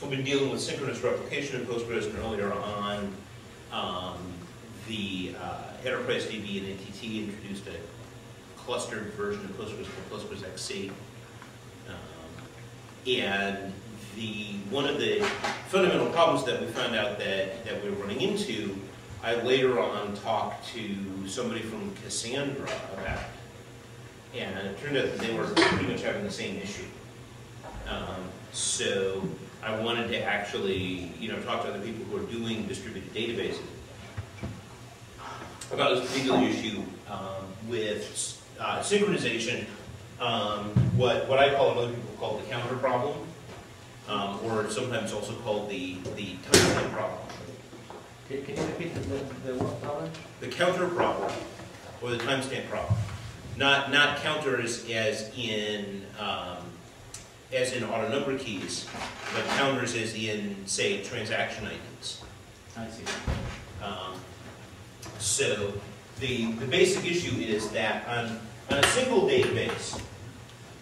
we've been dealing with synchronous replication in Postgres, and earlier on, the Enterprise DB and NTT introduced a clustered version of Postgres called Postgres XC. And one of the fundamental problems that we found out that we were running into, I later on talked to somebody from Cassandra about. And it turned out that they were pretty much having the same issue. So I wanted to actually, talk to other people who are doing distributed databases about this particular issue with synchronization. What I call, and other people call the counter problem, or sometimes also called the timestamp problem. Can you repeat the what problem? The counter problem, or the timestamp problem. Not counters as in auto number keys, but counters as in, say, transaction IDs. I see. So the basic issue is that on a single database,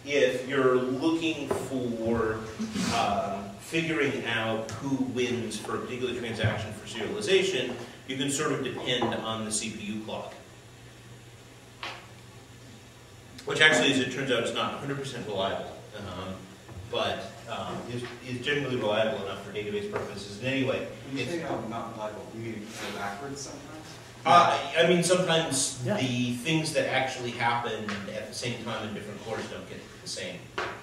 if you're looking for figuring out who wins for a particular transaction for serialization, you can sort of depend on the CPU clock. Which actually, as it turns out, is not 100% reliable, but is generally reliable enough for database purposes. And anyway, when you say not reliable, you mean go backwards sometimes? I mean, sometimes Yeah. the things that actually happen at the same time in different cores don't get the same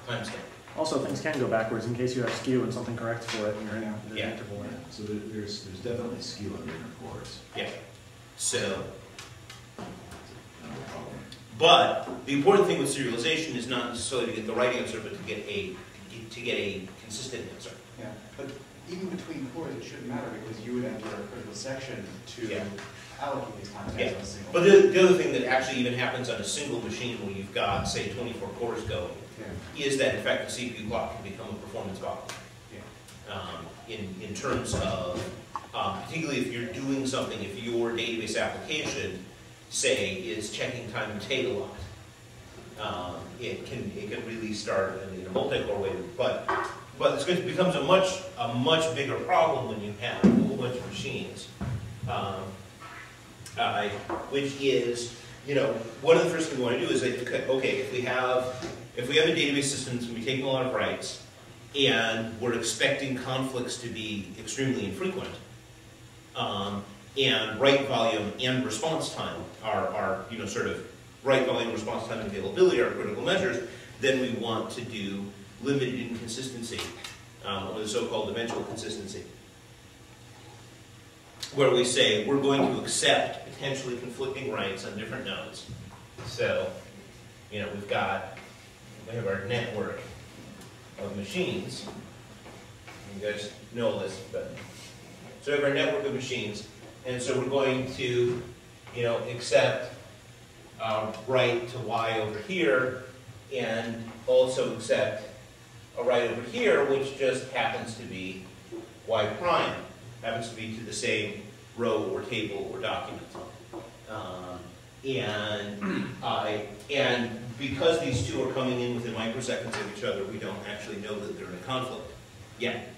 timestamp. Also, things can go backwards in case you have skew and something corrects for it, and you're in the Yeah. interval. Yeah, so there's definitely skew on different cores. Yeah. So, No problem. but the important thing with serialization is not necessarily to get the right answer, but to get a consistent answer. Yeah, but even between cores, it shouldn't matter because you would enter a critical section to Yeah. allocate these timestamps Yeah. on a single. But the other thing that actually even happens on a single machine where you've got, say, 24 cores going, is that in fact the CPU clock can become a performance bottleneck. Yeah. In terms of, particularly if you're doing something, if your database application, say, is checking time and date a lot, it can really start in a multi-core way. But it becomes a much bigger problem when you have a whole bunch of machines, which is, one of the first things we want to do is like, okay, if we have a database system that's going to be taking a lot of writes, and we're expecting conflicts to be extremely infrequent, and write volume and response time are sort of write volume, response time, and availability are critical measures, then we want to do limited inconsistency, or the so-called eventual consistency, where we say we're going to accept potentially conflicting writes on different nodes. So, we have our network of machines. You guys know this, but so we have our network of machines, and so we're going to, accept write to y over here, and also accept a write over here, which just happens to be y prime, happens to be to the same row or table or document. And because these two are coming in within microseconds of each other, we don't actually know that they're in a conflict yet.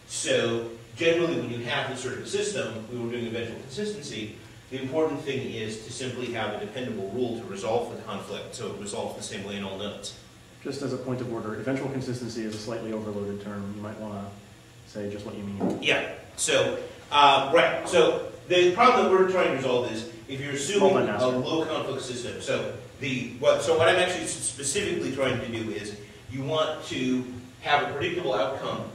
So generally, when you have this sort of system, we were doing eventual consistency, the important thing is to simply have a dependable rule to resolve the conflict so it resolves the same way in all nodes. Just as a point of order, eventual consistency is a slightly overloaded term. You might want to say just what you mean. Yeah. So, right. So the problem that we're trying to resolve is if you're assuming a low conflict system. So what I'm actually specifically trying to do is you want to have a predictable outcome.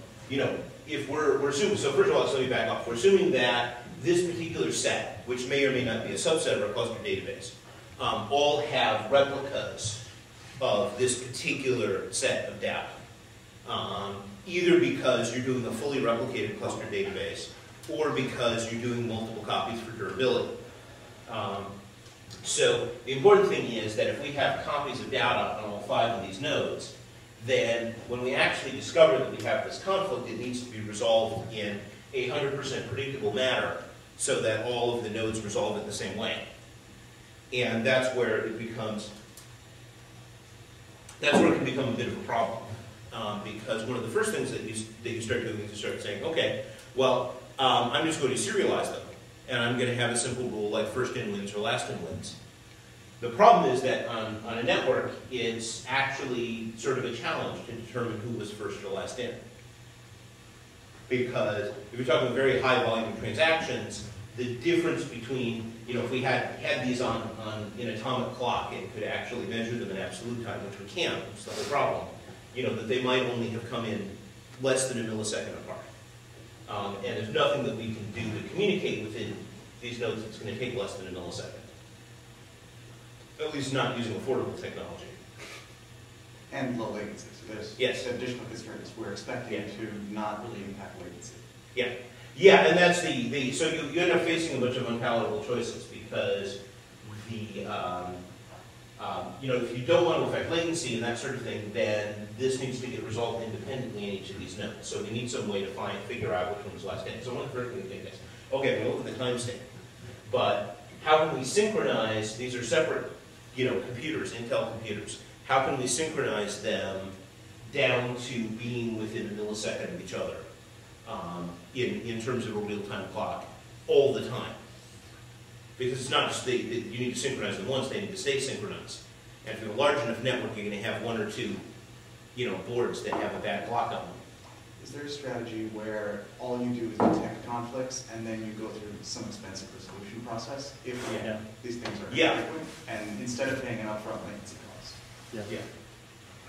If we're assuming. So first of all, let me back off. We're assuming that this particular set, which may or may not be a subset of a cluster database, all have replicas of this particular set of data. Either because you're doing a fully replicated cluster database, or because you're doing multiple copies for durability. So the important thing is that if we have copies of data on all 5 of these nodes, then when we actually discover that we have this conflict, it needs to be resolved in a 100% predictable manner so that all of the nodes resolve it the same way. And that's where it becomes, it can become a bit of a problem. because one of the first things that you start doing is you start saying, okay, well, I'm just going to serialize them, and I'm going to have a simple rule like first in wins or last in wins. The problem is that on a network, it's actually sort of a challenge to determine who was first or last in. Because if you're talking very high volume transactions, the difference between, if we had these on an atomic clock and could actually measure them in absolute time, which we can't, which is the whole problem, that they might only have come in less than a millisecond apart. And there's nothing that we can do to communicate within these nodes that's going to take less than a millisecond. At least not using affordable technology. And low latency. So there's additional constraints we're expecting to not really impact latency. Yeah. Yeah, and that's so you end up facing a bunch of unpalatable choices because if you don't want to affect latency and that sort of thing, then this needs to get resolved independently in each of these nodes. So we need some way to figure out which one's last in. So one of the first things we think is, okay, we look at the timestamp, but how can we synchronize? These are separate, computers, Intel computers. How can we synchronize them down to being within a millisecond of each other in terms of a real-time clock all the time? Because it's not just you need to synchronize them once, they need to stay synchronized. And if you have a large enough network, you're going to have one or two boards that have a bad clock on them. Is there a strategy where all you do is detect conflicts and then you go through some expensive resolution process if these things are frequent, and instead of paying an upfront latency cost?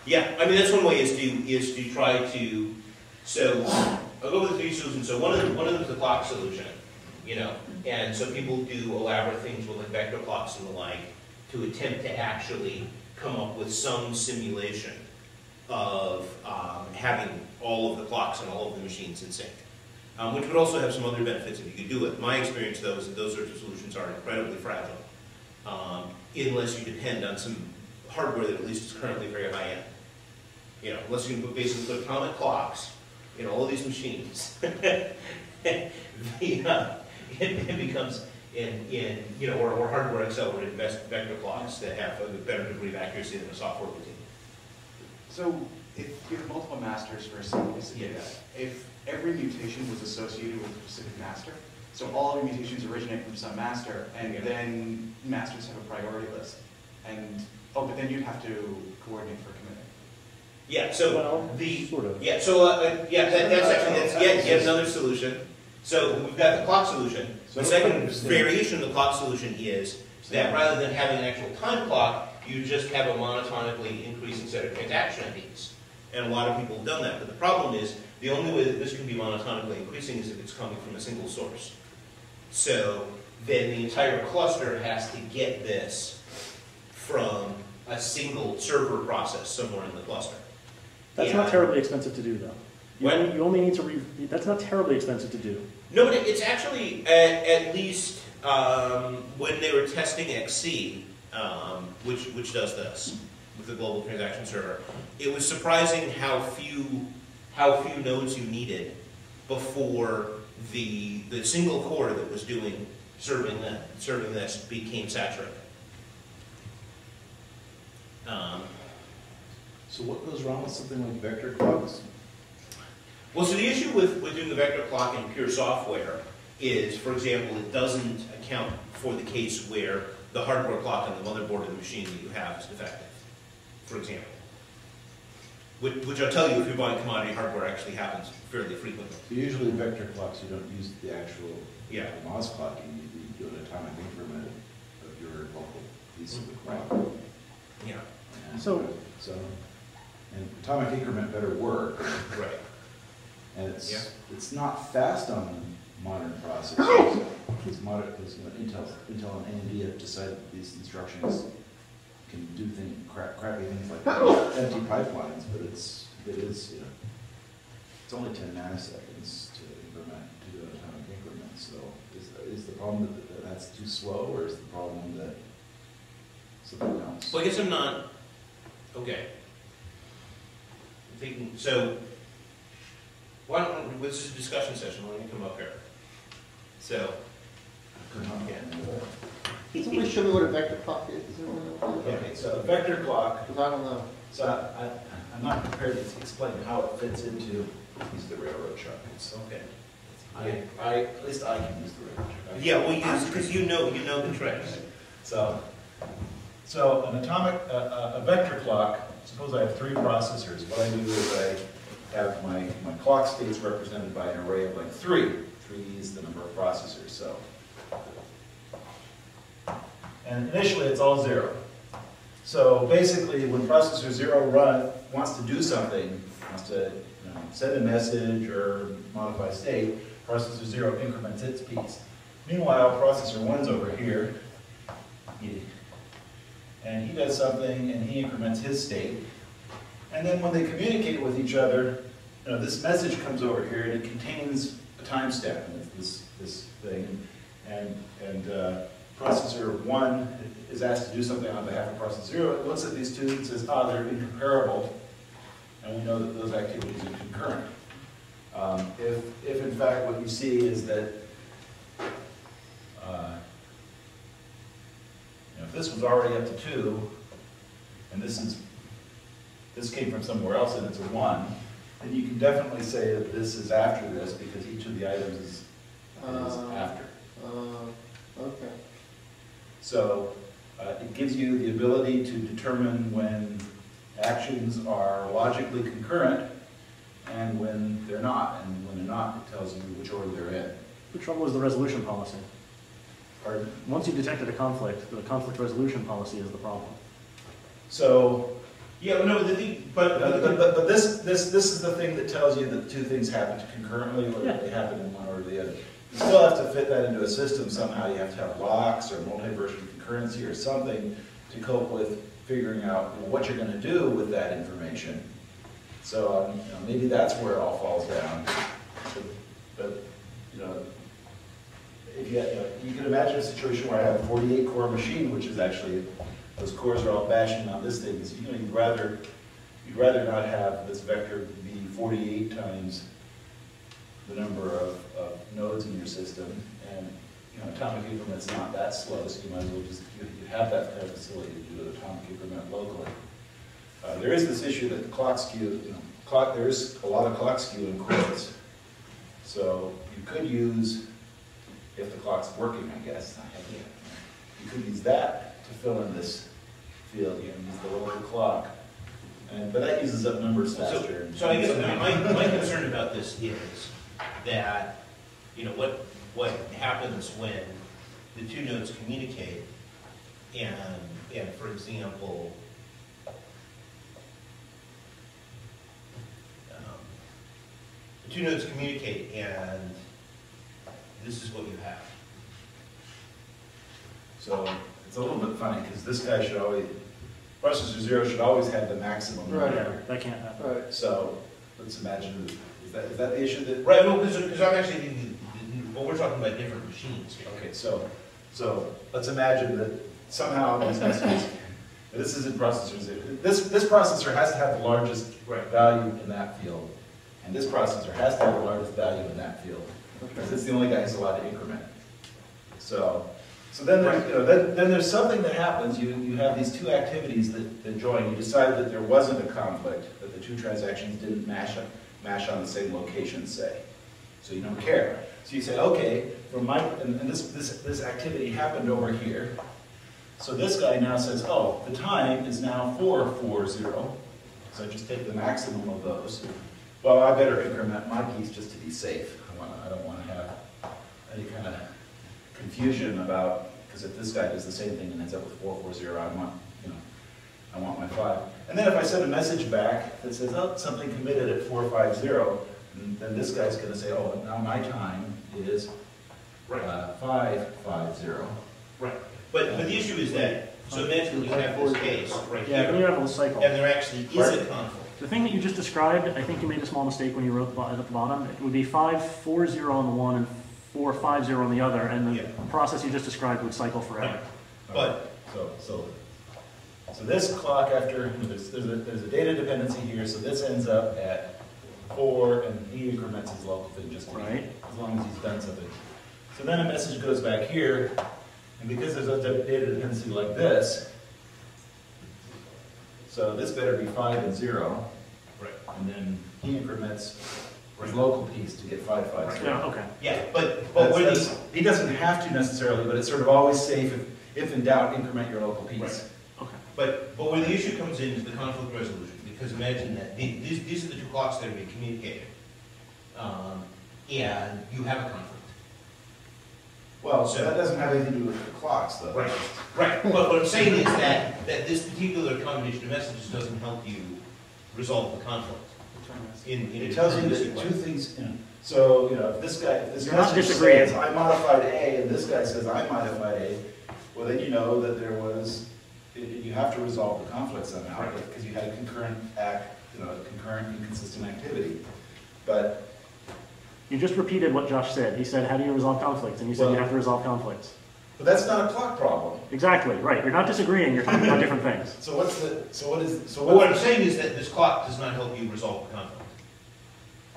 Yeah. I mean, that's one way is to try to. So I'll go with the three solutions. So one of them is the clock solution, and so people do elaborate things with like vector clocks and the like to attempt to actually come up with some simulation of having all of the clocks and all of the machines in sync, which would also have some other benefits if you could do it. My experience, though, is that those sorts of solutions are incredibly fragile, unless you depend on some hardware that at least is currently very high end. Unless you can basically put atomic clocks in all of these machines, it becomes or hardware accelerated vector clocks that have a better degree of accuracy than a software routine. So if you have multiple masters for a single piece of data, if every mutation was associated with a specific master, so all of the mutations originate from some master, and then masters have a priority list, but then you'd have to coordinate for committing. Yeah. So sort of. Yeah. So that's yet another solution. So we've got the clock solution. The second variation of the clock solution is that rather than having an actual time clock, you just have a monotonically increasing set of transaction IDs. And a lot of people have done that. But the problem is, the only way that this can be monotonically increasing is if it's coming from a single source. So then the entire cluster has to get this from a single server process somewhere in the cluster. That's not terribly expensive to do, though. You only need to that's not terribly expensive to do. No, but it's actually, at least when they were testing XC, which does this with the global transaction server, it was surprising how few nodes you needed before the single core that was serving this became saturated. So what goes wrong with something like vector clocks? Well, so the issue with doing the vector clock in pure software is, for example, it doesn't account for the case where the hardware clock on the motherboard of the machine that you have is defective, for example. Which I'll tell you, if you're buying commodity hardware, actually happens fairly frequently. So usually vector clocks, you don't use the actual MOS clocking, you do an atomic increment of your local piece of the clock. Yeah. And atomic increment better work. Right. And it's not fast on modern processors. Because Intel and AMD have decided that these instructions can do crappy things like empty pipelines, but it's only 10 nanoseconds to do an atomic increment. So is the problem that that's too slow, or is the problem that something else? Well, I guess I'm not. Okay. So, this is a discussion session. Why don't you come up here? So, Can somebody show me what a vector clock is? Does anyone know? Okay, so a vector clock. Because I don't know. So I'm not prepared to explain how it fits into use the railroad chart. It's okay. At least I can use the railroad chart. Yeah, well, because you know the tricks. So an atomic, a vector clock, suppose I have 3 processors. What I do is I have my clock states represented by an array of like 3. 3 is the number of processors, so. And initially it's all 0. So basically when processor 0 wants to do something, wants to send a message or modify state, processor 0 increments its piece. Meanwhile, processor 1's over here, and he does something and he increments his state. And then when they communicate with each other, this message comes over here and it contains a timestamp, and it's this thing. And processor 1 is asked to do something on behalf of processor 0. It looks at these two and says, they're incomparable. And we know that those activities are concurrent. If in fact what you see is that if this was already up to 2, and this came from somewhere else and it's a 1, then you can definitely say that this is after this because each of the items is after. Okay. So it gives you the ability to determine when actions are logically concurrent and when they're not. And when they're not, it tells you which order they're in. The trouble is the resolution policy. Pardon? Once you detected a conflict, the conflict resolution policy is the problem. So, Yeah, no, the thing, but this is the thing that tells you that 2 things happen concurrently, or that they happen in one order or the other. You still have to fit that into a system somehow. You have to have locks or multi-version concurrency or something to cope with figuring out what you're going to do with that information. So maybe that's where it all falls down. But if you can imagine a situation where I have a 48 core machine, which is actually those cores are all bashing on this thing. So, you'd rather not have this vector be 48 times the number of nodes in your system, and atomic increment's not that slow, so you might as well just you have that kind of facility to do the atomic increment locally. There is this issue that the clock skew, there's a lot of clock skew in cores. So you could use, if the clock's working, I guess, you could use that to fill in this field. You can use the local clock. But that uses up numbers faster. So I guess my concern about this is that, what happens when the 2 nodes communicate and for example, the 2 nodes communicate and this is what you have. So it's a little bit funny because this guy should always, processor 0 should always have the maximum number. Yeah, that can't happen. Right. So let's imagine, is that the issue that? Right, well, because I'm actually thinking, well, we're talking about different machines here. Okay, so let's imagine that somehow these messages, this isn't processor 0. This processor has to have the largest value in that field, and this processor has to have the largest value in that field, because it's the only guy who's allowed to increment. So then there's something that happens. You have these 2 activities that join. You decide that there wasn't a conflict, that the 2 transactions didn't mash on the same location, say. So you don't care. So you say, okay, and this activity happened over here. So this guy now says, oh, the time is now 440. So I just take the maximum of those. Well, I better increment my piece just to be safe. I don't want to have any kind of confusion about, because if this guy does the same thing and ends up with 440, I want my 5. And then if I send a message back that says, oh, something committed at 450, then this guy's going to say, oh, now my time is 550. Right. But the issue is that, so imagine you have this case right Yeah, then you here, have a cycle. and there actually is a conflict. The thing that you just described, I think you made a small mistake when you wrote at the bottom. It would be 540 on the one and 450 on the other, and the process you just described would cycle forever. But So this clock after, there's a data dependency here, so this ends up at 4, and he increments his local thing just to Right. as long as he's done something. So then a message goes back here, and because there's a data dependency like this, so this better be 5 and 0. Right. And then he increments his local piece to get 550. Yeah, okay. Yeah, but where these, He doesn't have to necessarily, but it's sort of always safe if in doubt, increment your local piece. Right. Okay. but where the issue comes in is the conflict resolution, because imagine that these are the two clocks that are being communicated, and you have a conflict. Well, so that doesn't have anything to do with the clocks, though. Right, right. But what I'm saying is that this particular combination of messages doesn't help you resolve the conflict. It tells you that two things, so, if this guy, if this You're not message disagreeing. says, I modified A, and this guy says, I modified A, well, then you know that there was, you have to resolve the conflict somehow, Right. because you had a concurrent act, concurrent inconsistent activity. But, You just repeated what Josh said. He said, how do you resolve conflicts? And you said you Well- have to resolve conflicts. but that's not a clock problem. Exactly, right. You're not disagreeing, you're talking about different things. So what What I'm saying is that this clock does not help you resolve the conflict.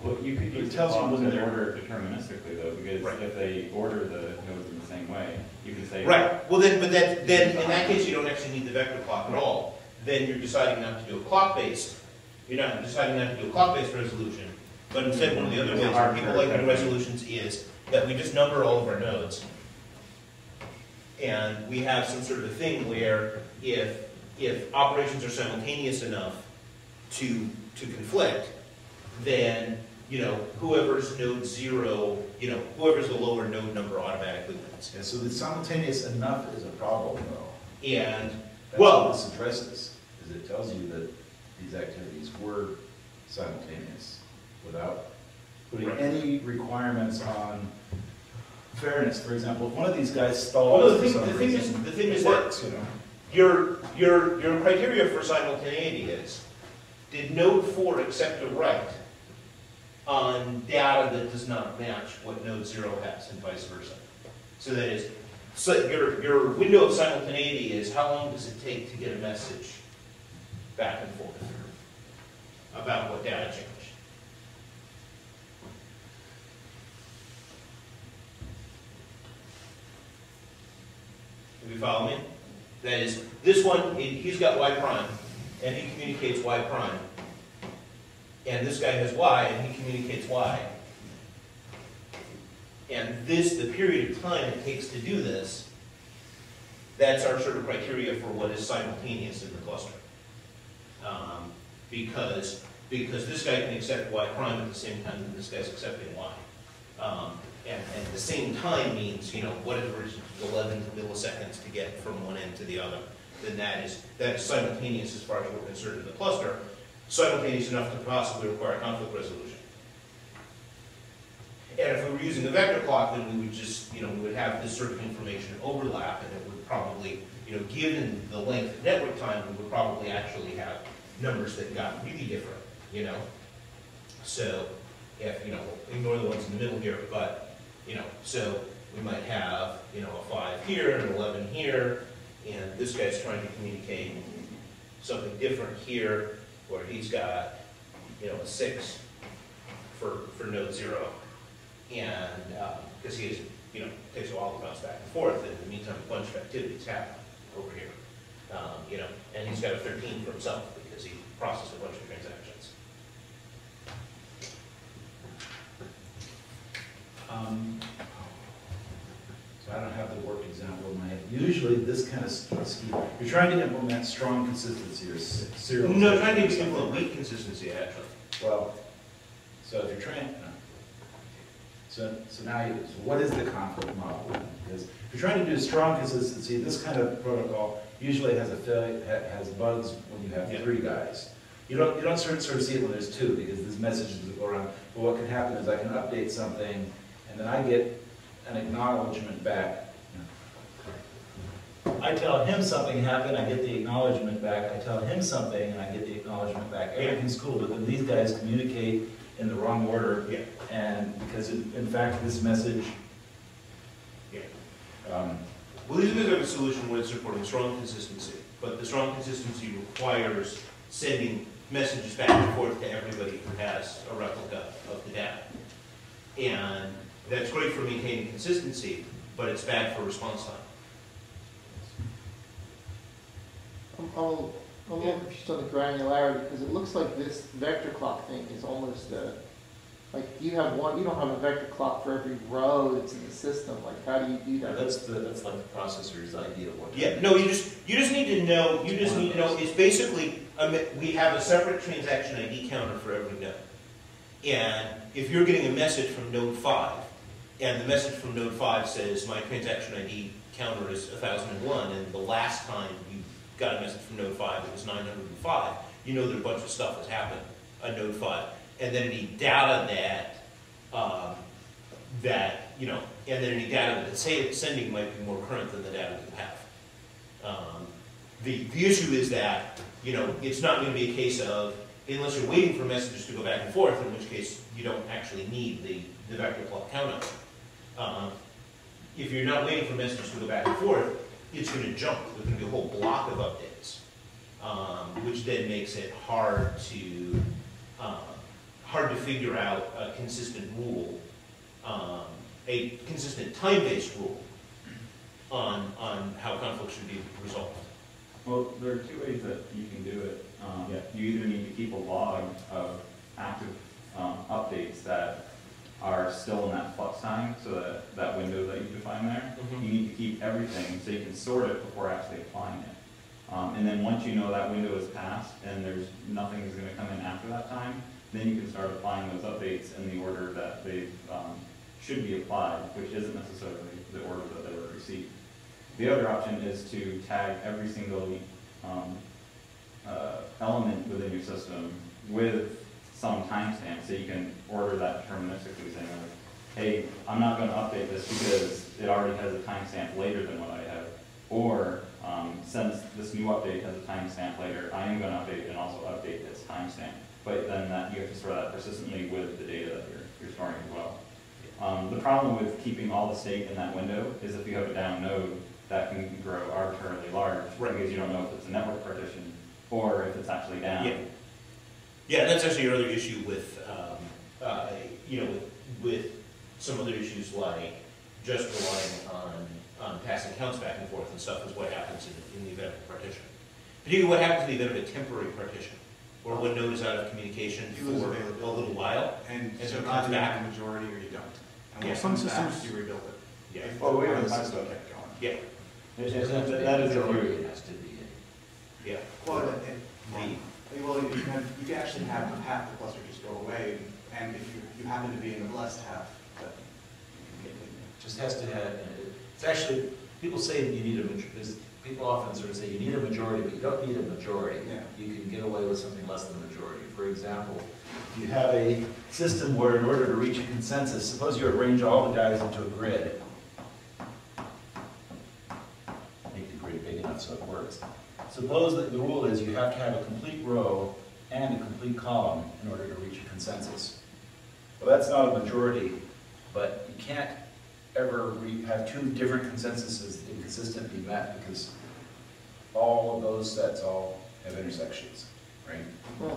Well, you could It use the tells you clock when to they're- order deterministically though, because Right. if they order the nodes in the same way, you can say. Right, well then, then in that case, you don't actually need the vector clock at all. Then you're deciding not to do a clock-based, you're not deciding not to do a clock-based resolution, but instead one of the other ways that people like doing resolutions is that we just number all of our nodes. And we have some sort of a thing where if operations are simultaneous enough to conflict, then, whoever's node 0, whoever's the lower node number automatically wins. Yeah, so the simultaneous enough is a problem, though. And, That's well, what this addresses, is it tells you that these activities were simultaneous without putting Right. any requirements on fairness. For example, if one of these guys well, stalls the for thing, some the thing is, reason, the thing it is works, that your criteria for simultaneity is, did node 4 accept a write on data that does not match what node 0 has, and vice versa? So that is, your window of simultaneity is how long does it take to get a message back and forth about what data changed. Do you follow me? That is, this one, he's got y prime, and he communicates y prime. And this guy has y, and he communicates y. And the period of time it takes to do this, that's our sort of criteria for what is simultaneous in the cluster. Because this guy can accept y prime at the same time that this guy's accepting y. And at the same time means, whatever is 11 milliseconds to get from one end to the other, then that is simultaneous as far as we're concerned in the cluster, simultaneous enough to possibly require conflict resolution. And if we were using the vector clock, then we would just, we would have this sort of information overlap, and it would probably, given the length of network time, we would probably actually have numbers that got really different, So, if, ignore the ones in the middle here, but, so we might have, a 5 here, and 11 here, and this guy's trying to communicate something different here, where he's got, a 6 for node 0. And, because he is, takes a while to bounce back and forth, and in the meantime, a bunch of activities happen over here. And he's got a 13 for himself, because he processed a bunch of transactions. So I don't have the work example in my head. Usually this kind of scheme, you're trying to implement strong consistency or serialization. No, trying to implement weak consistency, actually. Well, so if you're trying, so now, what is the conflict model then? Because if you're trying to do strong consistency, this kind of protocol usually has has bugs when you have 3 guys. You don't sort of see it when there's 2, because there's messages that go around. But what can happen is I can update something, and then I get an acknowledgement back. I tell him something happened, I get the acknowledgement back. I tell him something, and I get the acknowledgement back. Everything's cool, but then these guys communicate in the wrong order. Yeah. And because in fact, this message, Yeah. Well, these guys have a solution where it's supporting strong consistency, but the strong consistency requires sending messages back and forth to everybody who has a replica of the data. And that's great for maintaining consistency, but it's bad for response time. I'm a little confused on the granularity, because it looks like this vector clock thing is almost like you don't have a vector clock for every row that's in the system. Like, how do you do that? That's like the processor's idea of what. Yeah, no, you just need to know, it's basically, we have a separate transaction ID counter for every node. And if you're getting a message from node 5, and the message from node 5 says, my transaction ID counter is 1001, and the last time you got a message from node 5, it was 905, you know that a bunch of stuff has happened on node 5. And then any data and then any data that it's sending might be more current than the data you have. The issue is that, it's not going to be a case of, unless you're waiting for messages to go back and forth, in which case you don't actually need the vector clock counter. If you're not waiting for messages to go back and forth, it's going to jump. There's going to be a whole block of updates, which then makes it hard to figure out a consistent rule, a consistent time-based rule on how conflicts should be resolved. Well, there are two ways that you can do it. You either need to keep a log of active updates that are still in that flux time, so that window that you define there. Mm-hmm. You need to keep everything so you can sort it before actually applying it. And then once you know that window is passed and there's nothing is going to come in after that time, then you can start applying those updates in the order that they should be applied, which isn't necessarily the order that they were received. The other option is to tag every single element within your system with some timestamp, so you can order that deterministically, saying, like, hey, I'm not going to update this because it already has a timestamp later than what I have, or since this new update has a timestamp later, I am going to update and also update this timestamp. But then you have to store that persistently with the data that you're storing as well. The problem with keeping all the state in that window is if you have a down node, that can grow arbitrarily large, because you don't know if it's a network partition or if it's actually down. Yeah, and that's actually your other issue with, with some other issues like just relying on passing counts back and forth and stuff is what happens in the event of a partition. Particularly what happens in the event of a temporary partition, or when node is out of communication for a little while, and so it either comes you back. have a majority or you don't. And Yeah, when it some comes back, systems- you rebuild it. Yeah. If Oh, wait, the the system system kept going. Yeah, That is if you. It has to be. yeah. Well, you can actually have half the cluster just go away, and if you happen to be in the blessed half, but It just has to have, it's actually, people say that you need a majority, people often sort of say you need a majority, but you don't need a majority. Yeah. You can get away with something less than a majority. For example, if you have a system where in order to reach a consensus, suppose you arrange all the guys into a grid. Make the grid big enough so it works. Suppose that the rule is you have to have a complete row and a complete column in order to reach a consensus. Well, that's not a majority, but you can't ever have two different consensuses inconsistently met because all of those sets all have intersections, right?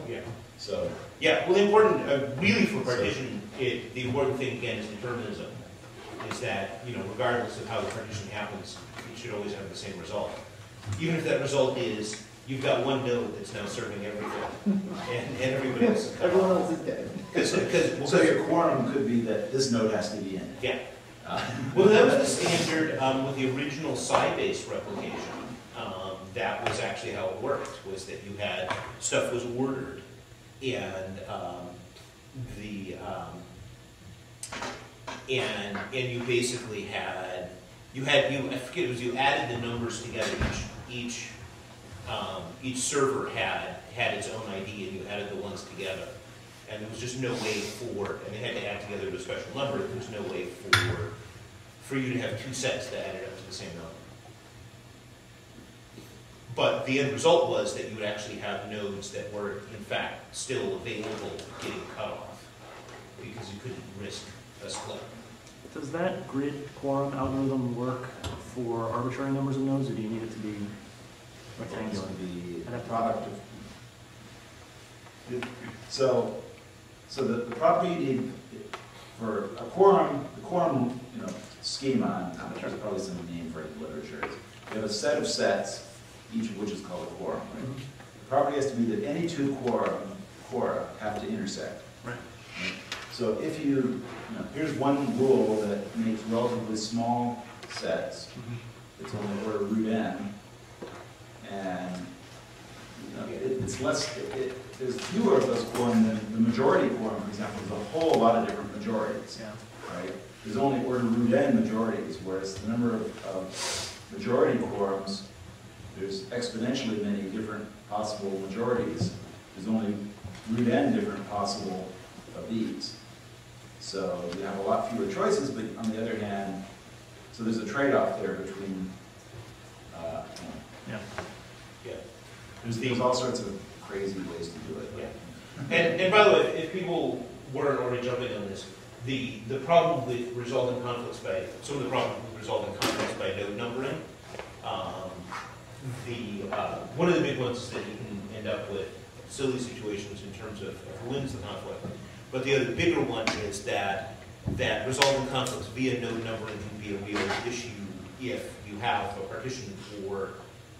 Yeah. So, Yeah, well, the important, really for partition, the important thing again is determinism. Is that, regardless of how the partition happens, it should always have the same result. Even if that result is you've got one node that's now serving everything, and everybody else is Everyone else is dead. so your quorum could be that this node has to be in. Yeah. Well, that was the standard with the original psi-based replication. That was actually how it worked, was that you had, stuff was ordered, and and you basically had, I forget, it was you added the numbers together, each server had its own ID, and you added the ones together. And there was just no way and they had to add together to a special number, there was no way for you to have two sets that added up to the same number. But the end result was that you would actually have nodes that were, in fact, still available getting cut off, because you couldn't risk a split. Does that grid quorum algorithm work for arbitrary numbers of nodes, or do you need it to be rectangular? The product of. So the property you need for a quorum, the quorum, schema, there's probably some name for it in literature. You have a set of sets, each of which is called a quorum. Right? property has to be that any two quora have to intersect. Right. So if you know, here's one rule that makes relatively small sets. It's only order root n, and you know, it's less. There's fewer of those quorum than the majority quorum, for example. There's a whole lot of different majorities. Yeah. Right? There's only order root n majorities, whereas the number of majority quorums, there's exponentially many different possible majorities. There's only root n different possible of these. So you have a lot fewer choices, but on the other hand, so there's a trade-off there between, Yeah. Yeah. there's all sorts of crazy ways to do it. Yeah. And by the way, if people weren't already jumping on this, the problem with resulting conflicts by, some of the problems with resulting conflicts by node numbering, one of the big ones is that you can end up with silly situations in terms of who wins the conflict. But the other bigger one is that resolving conflicts via node numbering can be a real issue if you have a partition for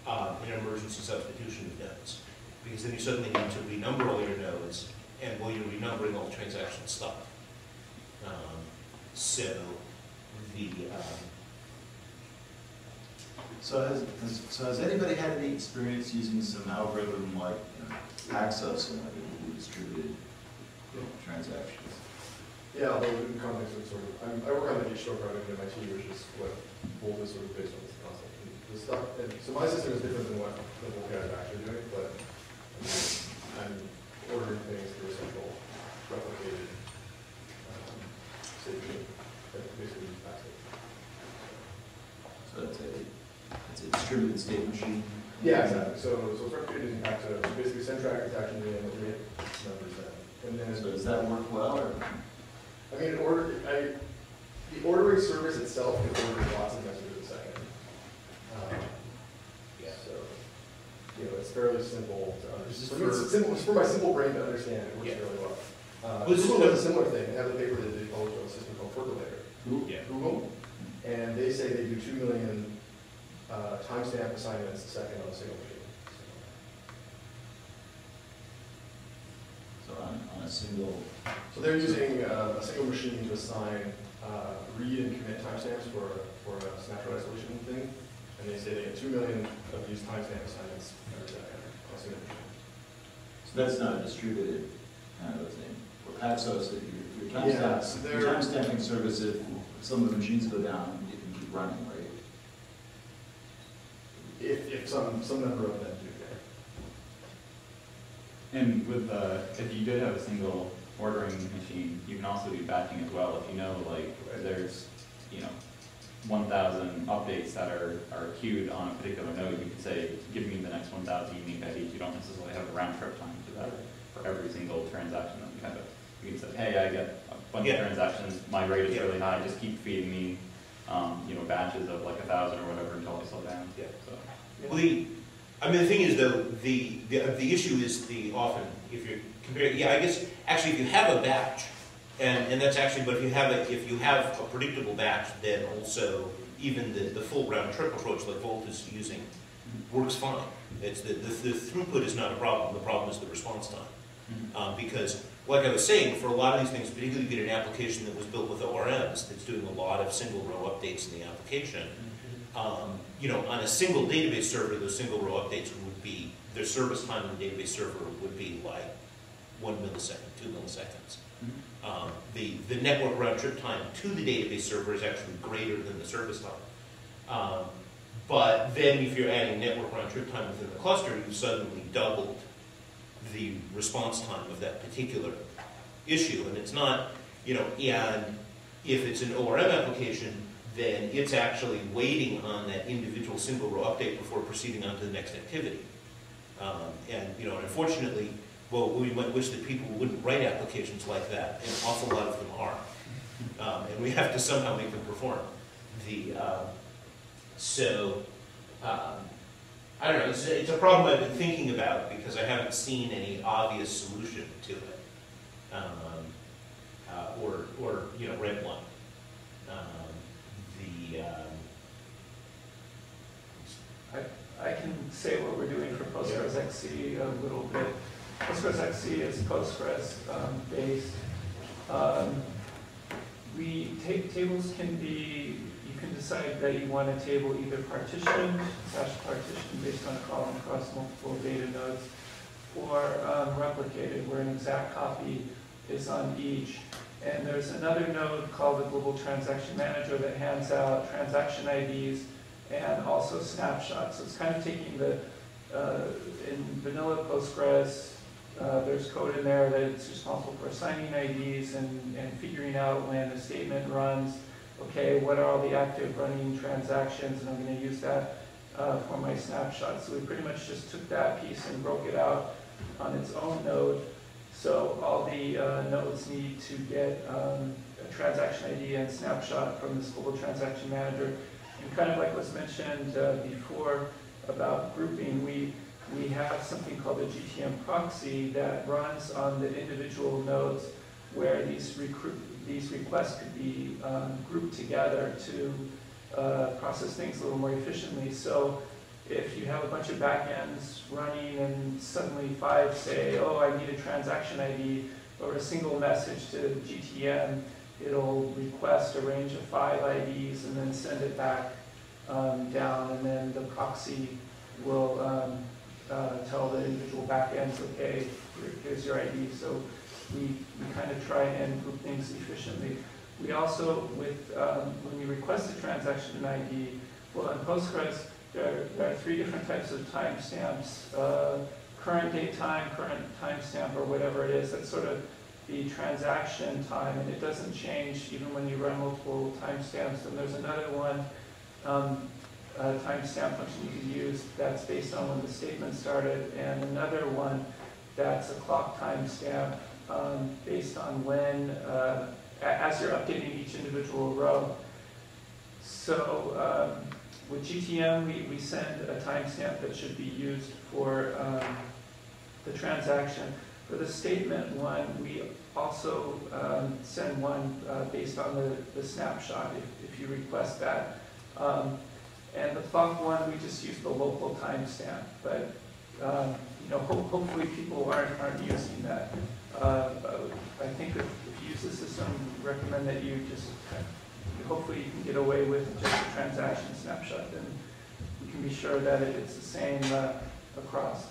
an emergency substitution of nodes. Because then you suddenly need to renumber all your nodes, and while you're renumbering, all the transactions stop. So has anybody had any experience using some algorithm like Paxos and like distributed transactions? Yeah, although in context of sort of, I work on the H-store project at MIT, which is what Volt is sort of based on this concept. And the stuff, and so my system is different than what the Volt guys are actually doing, but I'm ordering things through a central replicated state machine that basically uses Paxos. So it's a distributed state machine? Yeah, exactly. So it's replicated using Paxos. So basically, send track attaching the numbers in. And then so does that work well? Or? I mean, the ordering service itself can order lots of messages a second. So, you know, it's fairly simple to understand. It's for my simple brain to understand. It works really well. Google does a similar thing. They have a paper that they published on a system called Percolator. yeah. Google. And they say they do 2 million timestamp assignments a second on a single machine. So on a single... So they're using a single machine to assign read and commit timestamps for a snapshot isolation thing, and they say they get 2 million of these timestamp assignments every second on a single machine. So that's not a distributed kind of a thing. For Paxos, your timestamping service, if some of the machines go down, it can keep running, right? If some number of them do, yeah. And with if you did have a single ordering machine, you can also do batching as well. If you know, like, there's, 1,000 updates that are queued on a particular node, you could say, give me the next 1,000 unique IDs. You don't necessarily have a round trip time to that for every single transaction that you have. You can say, hey, I get a bunch of transactions, my rate is really high, just keep feeding me, batches of like 1,000 or whatever until I slow down. Yeah. So. Well, the thing is though, the issue is often if you're comparing. I guess actually if you have a batch, and that's actually, but if you have a predictable batch, then also even the full round trip approach like Volt is using works fine. It's the throughput is not a problem. The problem is the response time, because like I was saying, for a lot of these things, particularly if you get an application that was built with ORMs that's doing a lot of single row updates in the application. On a single database server, those single row updates would be, their service time on the database server would be like 1 millisecond, 2 milliseconds. The network round trip time to the database server is actually greater than the service time. But then if you're adding network round trip time within the cluster, you've suddenly doubled the response time of that particular issue. And it's not, and if it's an ORM application, then it's actually waiting on that individual single row update before proceeding on to the next activity. And unfortunately, we might wish that people wouldn't write applications like that, and an awful lot of them are. And we have to somehow make them perform. I don't know, it's a problem I've been thinking about because I haven't seen any obvious solution to it. Or read one. I can say what we're doing for Postgres PostgreSQL a little bit. PostgreSQL is Postgres based. Tables can be, you can decide that you want a table either partitioned, /partitioned based on a column across multiple data nodes, or replicated, where an exact copy is on each. And there's another node called the Global Transaction Manager that hands out transaction IDs and also snapshots. So it's kind of taking the, in vanilla Postgres, there's code in there that it's responsible for assigning IDs and figuring out when a statement runs, okay, what are all the active running transactions, and I'm going to use that for my snapshot. So we pretty much just took that piece and broke it out on its own node. So all the nodes need to get a transaction ID and snapshot from this Global Transaction Manager. And kind of like was mentioned before about grouping, we have something called a GTM proxy that runs on the individual nodes where these requests could be grouped together to process things a little more efficiently. So if you have a bunch of backends running and suddenly 5 say, oh, I need a transaction ID, or a single message to GTM, it'll request a range of 5 IDs and then send it back down, and then the proxy will tell the individual backends, okay, here's your ID. So we kind of try and group things efficiently. We also, when you request a transaction ID, well, in Postgres, there are 3 different types of timestamps. Current date time, current timestamp, or whatever it is. That's sort of the transaction time, and it doesn't change even when you run multiple timestamps. And there's another one, timestamp function you can use that's based on when the statement started, and another one that's a clock timestamp based on when, as you're updating each individual row. So with GTM, we send a timestamp that should be used for the transaction. For the statement one, we also send one based on the snapshot if you request that. And the clock one, we just use the local timestamp. But you know, hopefully people aren't using that. I think if you use the system, recommend that you just hopefully you can get away with just a transaction snapshot, and you can be sure that it's the same across.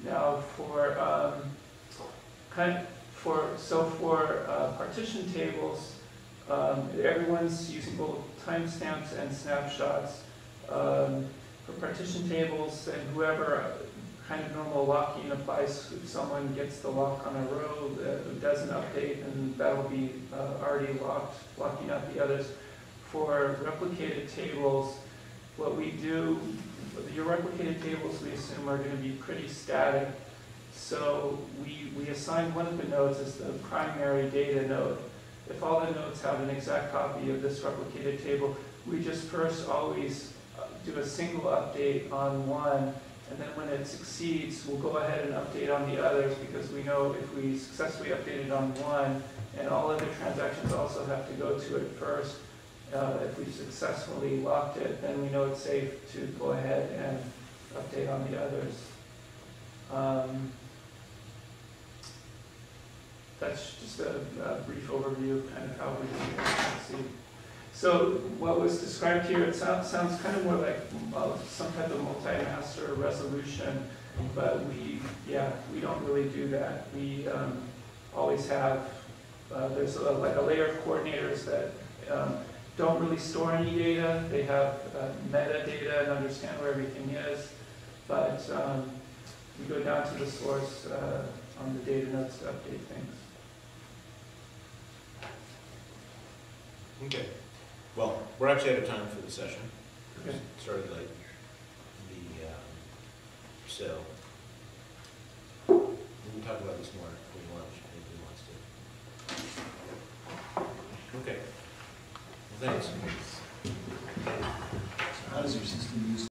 Now for partition tables, everyone's using both timestamps and snapshots. For partition tables, and whoever kind of normal locking applies, if someone gets the lock on a row that doesn't update, and that'll be already locked, locking out the others. For replicated tables, what we do, your replicated tables we assume are going to be pretty static. So we assign one of the nodes as the primary data node. If all the nodes have an exact copy of this replicated table, we just first always do a single update on one, and then when it succeeds, we'll go ahead and update on the others, because we know if we successfully updated on one, and all other transactions also have to go to it first, if we've successfully locked it, then we know it's safe to go ahead and update on the others. That's just a brief overview of kind of how we do it. So what was described here, it sounds kind of more like some type of multi-master resolution, but we don't really do that. We always have, there's like a layer of coordinators that don't really store any data. They have metadata and understand where everything is, but we go down to the source on the data nodes to update things. Okay. Well, we're actually out of time for the session. Okay. Started late. So we can talk about this more if we want, if anybody wants to. Okay. Well, thanks.